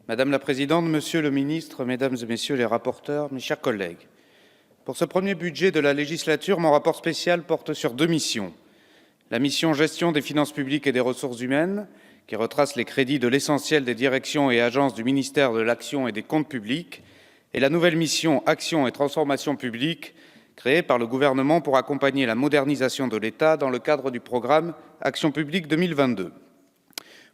Madame la Présidente, Monsieur le Ministre, Mesdames et Messieurs les rapporteurs, mes chers collègues. Pour ce premier budget de la législature, mon rapport spécial porte sur deux missions. La mission Gestion des finances publiques et des ressources humaines, qui retrace les crédits de l'essentiel des directions et agences du ministère de l'Action et des Comptes publics, et la nouvelle mission Action et transformation publique, créée par le gouvernement pour accompagner la modernisation de l'État dans le cadre du programme Action publique 2022.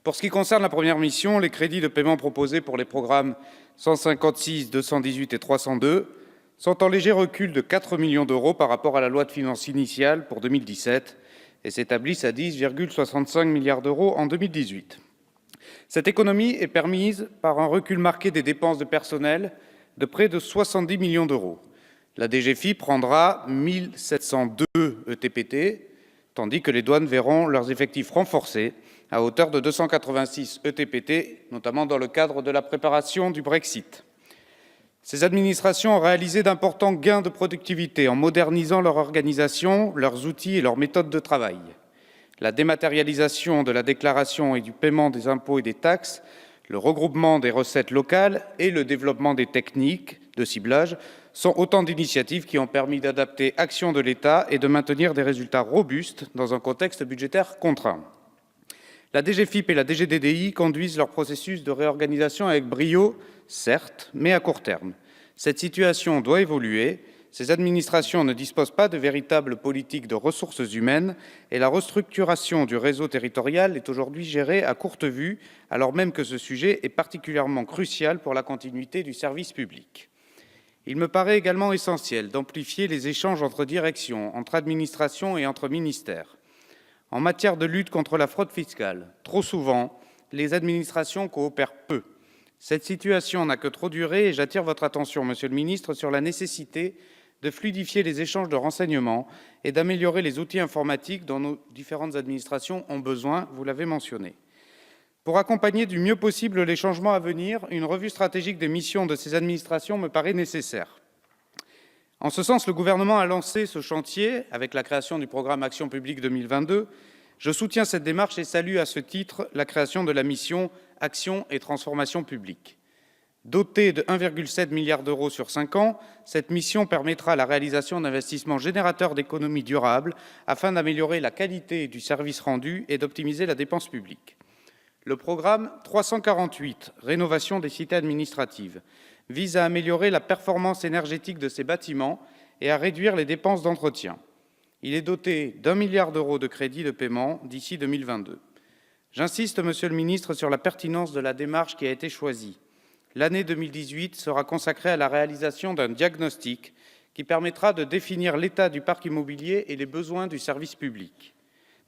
Pour ce qui concerne la première mission, les crédits de paiement proposés pour les programmes 156, 218 et 302 sont en léger recul de 4 millions d'euros par rapport à la loi de finances initiale pour 2017 et s'établissent à 10,65 milliards d'euros en 2018. Cette économie est permise par un recul marqué des dépenses de personnel de près de 70 millions d'euros. La DGFiP prendra 1 702 ETPT, tandis que les douanes verront leurs effectifs renforcés à hauteur de 286 ETPT, notamment dans le cadre de la préparation du Brexit. Ces administrations ont réalisé d'importants gains de productivité en modernisant leur organisation, leurs outils et leurs méthodes de travail. La dématérialisation de la déclaration et du paiement des impôts et des taxes, le regroupement des recettes locales et le développement des techniques de ciblage sont autant d'initiatives qui ont permis d'adapter l'action de l'État et de maintenir des résultats robustes dans un contexte budgétaire contraint. La DGFiP et la DGDDI conduisent leur processus de réorganisation avec brio, certes, mais à court terme. Cette situation doit évoluer. Ces administrations ne disposent pas de véritables politiques de ressources humaines et la restructuration du réseau territorial est aujourd'hui gérée à courte vue, alors même que ce sujet est particulièrement crucial pour la continuité du service public. Il me paraît également essentiel d'amplifier les échanges entre directions, entre administrations et entre ministères. En matière de lutte contre la fraude fiscale, trop souvent, les administrations coopèrent peu. Cette situation n'a que trop duré et j'attire votre attention, Monsieur le Ministre, sur la nécessité de fluidifier les échanges de renseignements et d'améliorer les outils informatiques dont nos différentes administrations ont besoin, vous l'avez mentionné. Pour accompagner du mieux possible les changements à venir, une revue stratégique des missions de ces administrations me paraît nécessaire. En ce sens, le gouvernement a lancé ce chantier avec la création du programme Action publique 2022. Je soutiens cette démarche et salue à ce titre la création de la mission Action et transformation publique. Dotée de 1,7 milliard d'euros sur 5 ans, cette mission permettra la réalisation d'investissements générateurs d'économies durables afin d'améliorer la qualité du service rendu et d'optimiser la dépense publique. Le programme 348, Rénovation des cités administratives, vise à améliorer la performance énergétique de ces bâtiments et à réduire les dépenses d'entretien. Il est doté d'1 milliard d'euros de crédits de paiement d'ici 2022. J'insiste, Monsieur le Ministre, sur la pertinence de la démarche qui a été choisie. L'année 2018 sera consacrée à la réalisation d'un diagnostic qui permettra de définir l'état du parc immobilier et les besoins du service public.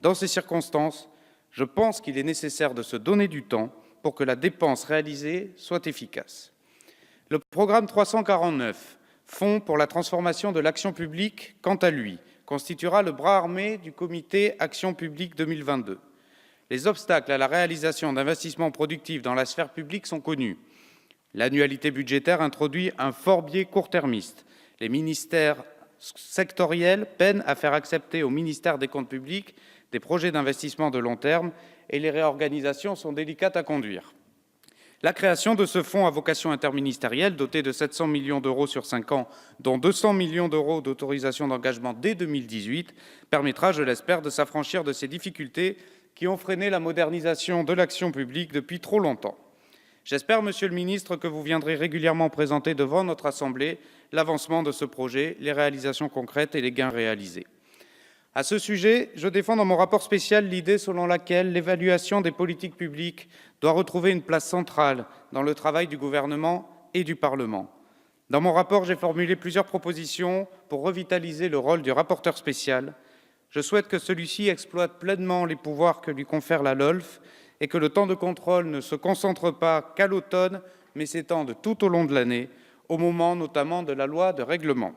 Dans ces circonstances, je pense qu'il est nécessaire de se donner du temps pour que la dépense réalisée soit efficace. Le programme 349, Fonds pour la transformation de l'action publique, quant à lui, constituera le bras armé du comité Action publique 2022. Les obstacles à la réalisation d'investissements productifs dans la sphère publique sont connus. L'annualité budgétaire introduit un fort biais court-termiste. Les ministères sectoriels peinent à faire accepter au ministère des Comptes publics des projets d'investissement de long terme et les réorganisations sont délicates à conduire. La création de ce fonds à vocation interministérielle, doté de 700 millions d'euros sur 5 ans, dont 200 millions d'euros d'autorisation d'engagement dès 2018, permettra, je l'espère, de s'affranchir de ces difficultés qui ont freiné la modernisation de l'action publique depuis trop longtemps. J'espère, Monsieur le Ministre, que vous viendrez régulièrement présenter devant notre Assemblée l'avancement de ce projet, les réalisations concrètes et les gains réalisés. À ce sujet, je défends dans mon rapport spécial l'idée selon laquelle l'évaluation des politiques publiques doit retrouver une place centrale dans le travail du gouvernement et du Parlement. Dans mon rapport, j'ai formulé plusieurs propositions pour revitaliser le rôle du rapporteur spécial. Je souhaite que celui-ci exploite pleinement les pouvoirs que lui confère la LOLF et que le temps de contrôle ne se concentre pas qu'à l'automne, mais s'étende tout au long de l'année, au moment notamment de la loi de règlement.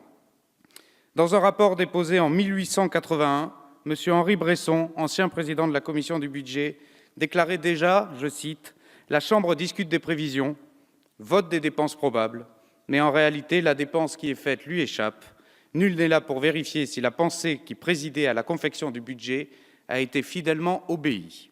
Dans un rapport déposé en 1881, M. Henri Bresson, ancien président de la Commission du budget, déclarait déjà, je cite, « La Chambre discute des prévisions, vote des dépenses probables, mais en réalité, la dépense qui est faite lui échappe. Nul n'est là pour vérifier si la pensée qui présidait à la confection du budget a été fidèlement obéie. »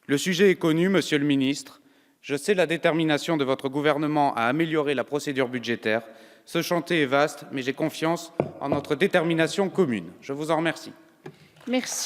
Le sujet est connu, Monsieur le Ministre. Je sais la détermination de votre gouvernement à améliorer la procédure budgétaire. Ce chantier est vaste, mais j'ai confiance en notre détermination commune. Je vous en remercie. Merci.